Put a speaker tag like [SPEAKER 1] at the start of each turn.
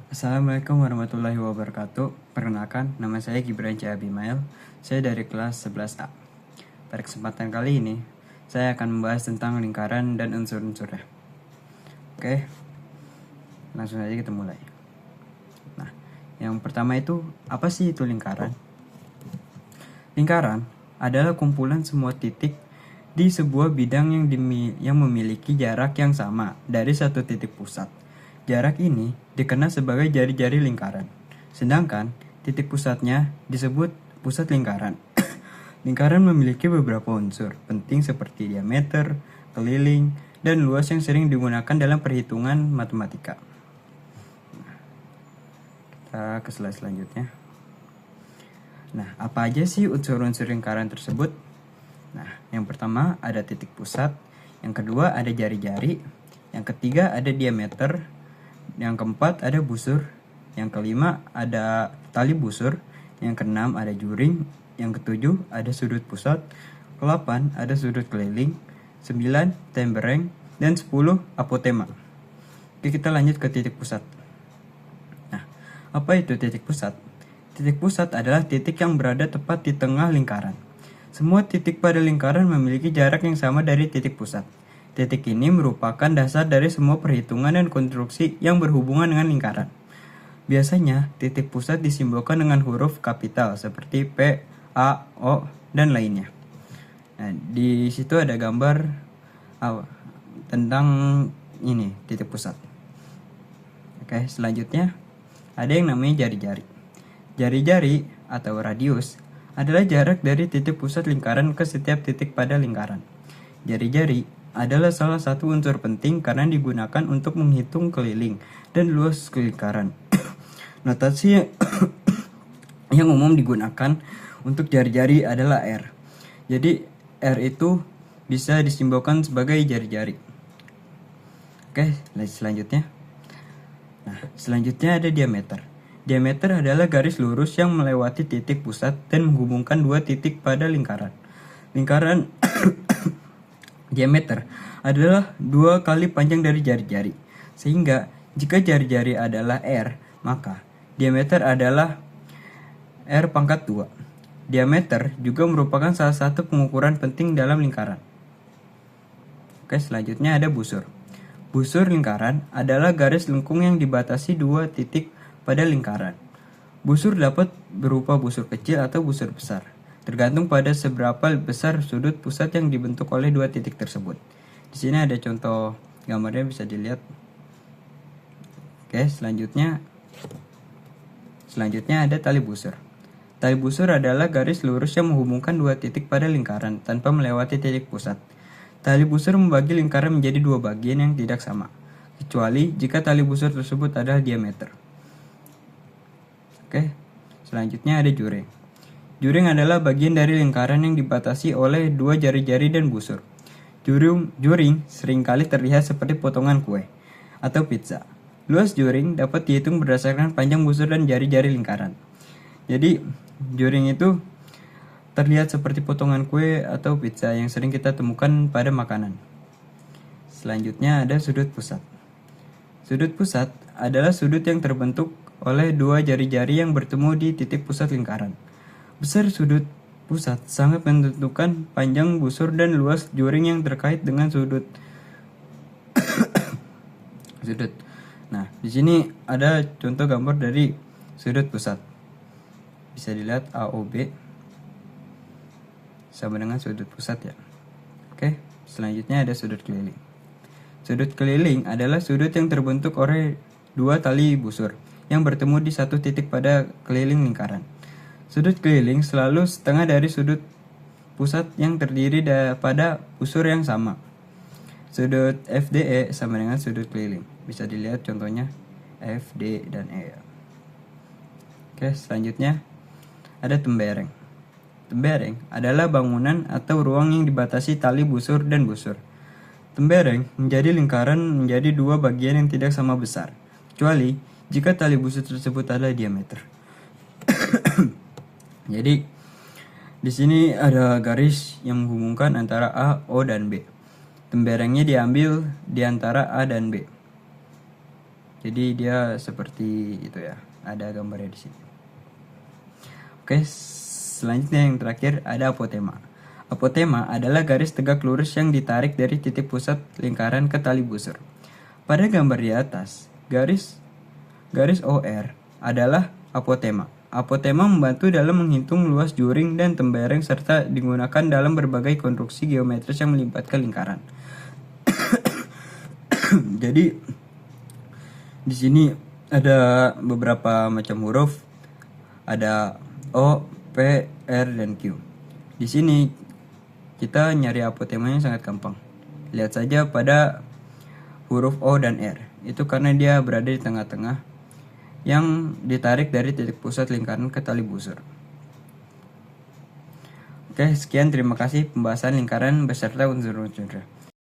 [SPEAKER 1] Assalamualaikum warahmatullahi wabarakatuh. Perkenalkan, nama saya Gibran C. Abimael. Saya dari kelas 11A. Pada kesempatan kali ini, saya akan membahas tentang lingkaran dan unsur-unsurnya. Oke, langsung aja kita mulai. Nah, yang pertama itu, apa sih itu lingkaran? Lingkaran adalah kumpulan semua titik di sebuah bidang yang memiliki jarak yang sama dari satu titik pusat. Jarak ini dikenal sebagai jari-jari lingkaran. Sedangkan titik pusatnya disebut pusat lingkaran. Lingkaran memiliki beberapa unsur penting seperti diameter, keliling, dan luas yang sering digunakan dalam perhitungan matematika. Kita ke slide selanjutnya. Nah, apa aja sih unsur-unsur lingkaran tersebut? Nah, yang pertama ada titik pusat, yang kedua ada jari-jari, yang ketiga ada diameter, yang keempat ada busur, yang kelima ada tali busur, yang keenam ada juring, yang ketujuh ada sudut pusat, ke-8 ada sudut keliling, 9 tembereng, dan 10 apotema. Oke, kita lanjut ke titik pusat. Nah, apa itu titik pusat? Titik pusat adalah titik yang berada tepat di tengah lingkaran. Semua titik pada lingkaran memiliki jarak yang sama dari titik pusat. Titik ini merupakan dasar dari semua perhitungan dan konstruksi yang berhubungan dengan lingkaran. Biasanya, titik pusat disimbolkan dengan huruf kapital seperti P, A, O, dan lainnya. Nah, di situ ada gambar tentang ini, titik pusat. Oke, selanjutnya ada yang namanya jari-jari. Jari-jari atau radius adalah jarak dari titik pusat lingkaran ke setiap titik pada lingkaran. Jari-jari adalah salah satu unsur penting karena digunakan untuk menghitung keliling dan luas lingkaran. Notasi yang umum digunakan untuk jari-jari adalah R. Jadi R itu bisa disimbolkan sebagai jari-jari. Oke, selanjutnya. Nah, selanjutnya ada diameter. Diameter adalah garis lurus yang melewati titik pusat dan menghubungkan dua titik pada lingkaran. Lingkaran diameter adalah 2 kali panjang dari jari-jari. Sehingga jika jari-jari adalah R, maka diameter adalah R pangkat 2. Diameter juga merupakan salah satu pengukuran penting dalam lingkaran. Oke, selanjutnya ada busur. Busur lingkaran adalah garis lengkung yang dibatasi 2 titik pada lingkaran. Busur dapat berupa busur kecil atau busur besar, tergantung pada seberapa besar sudut pusat yang dibentuk oleh 2 titik tersebut. Di sini ada contoh gambarnya, bisa dilihat. Oke, selanjutnya ada tali busur. Tali busur adalah garis lurus yang menghubungkan 2 titik pada lingkaran tanpa melewati titik pusat. Tali busur membagi lingkaran menjadi 2 bagian yang tidak sama, kecuali jika tali busur tersebut adalah diameter. Oke, selanjutnya ada juring. Juring adalah bagian dari lingkaran yang dibatasi oleh 2 jari-jari dan busur. Juring seringkali terlihat seperti potongan kue atau pizza. Luas juring dapat dihitung berdasarkan panjang busur dan jari-jari lingkaran. Jadi, juring itu terlihat seperti potongan kue atau pizza yang sering kita temukan pada makanan. Selanjutnya ada sudut pusat. Sudut pusat adalah sudut yang terbentuk oleh 2 jari-jari yang bertemu di titik pusat lingkaran. Besar sudut pusat sangat menentukan panjang busur dan luas juring yang terkait dengan sudut. Nah, di sini ada contoh gambar dari sudut pusat. Bisa dilihat AOB sama dengan sudut pusat ya. Oke, selanjutnya ada sudut keliling. Sudut keliling adalah sudut yang terbentuk oleh 2 tali busur yang bertemu di satu titik pada keliling lingkaran. Sudut keliling selalu setengah dari sudut pusat yang terdiri pada busur yang sama. Sudut FDE sama dengan sudut keliling. Bisa dilihat contohnya FD dan E. Oke, selanjutnya ada tembereng. Tembereng adalah bangunan atau ruang yang dibatasi tali busur dan busur. Tembereng menjadi lingkaran menjadi 2 bagian yang tidak sama besar, kecuali jika tali busur tersebut adalah diameter. Jadi di sini ada garis yang menghubungkan antara A, O, dan B. Temberengnya diambil di antara A dan B. Jadi dia seperti itu ya, ada gambarnya di sini. Oke, selanjutnya yang terakhir ada apotema. Apotema adalah garis tegak lurus yang ditarik dari titik pusat lingkaran ke tali busur. Pada gambar di atas, garis OR adalah apotema. Apotema membantu dalam menghitung luas juring dan tembereng serta digunakan dalam berbagai konstruksi geometris yang melibatkan lingkaran. Jadi di sini ada beberapa macam huruf, ada O, P, R, dan Q. Di sini kita nyari apotemanya sangat gampang. Lihat saja pada huruf O dan R. Itu karena dia berada di tengah-tengah yang ditarik dari titik pusat lingkaran ke tali busur. Oke, sekian, terima kasih pembahasan lingkaran beserta unsur-unsurnya.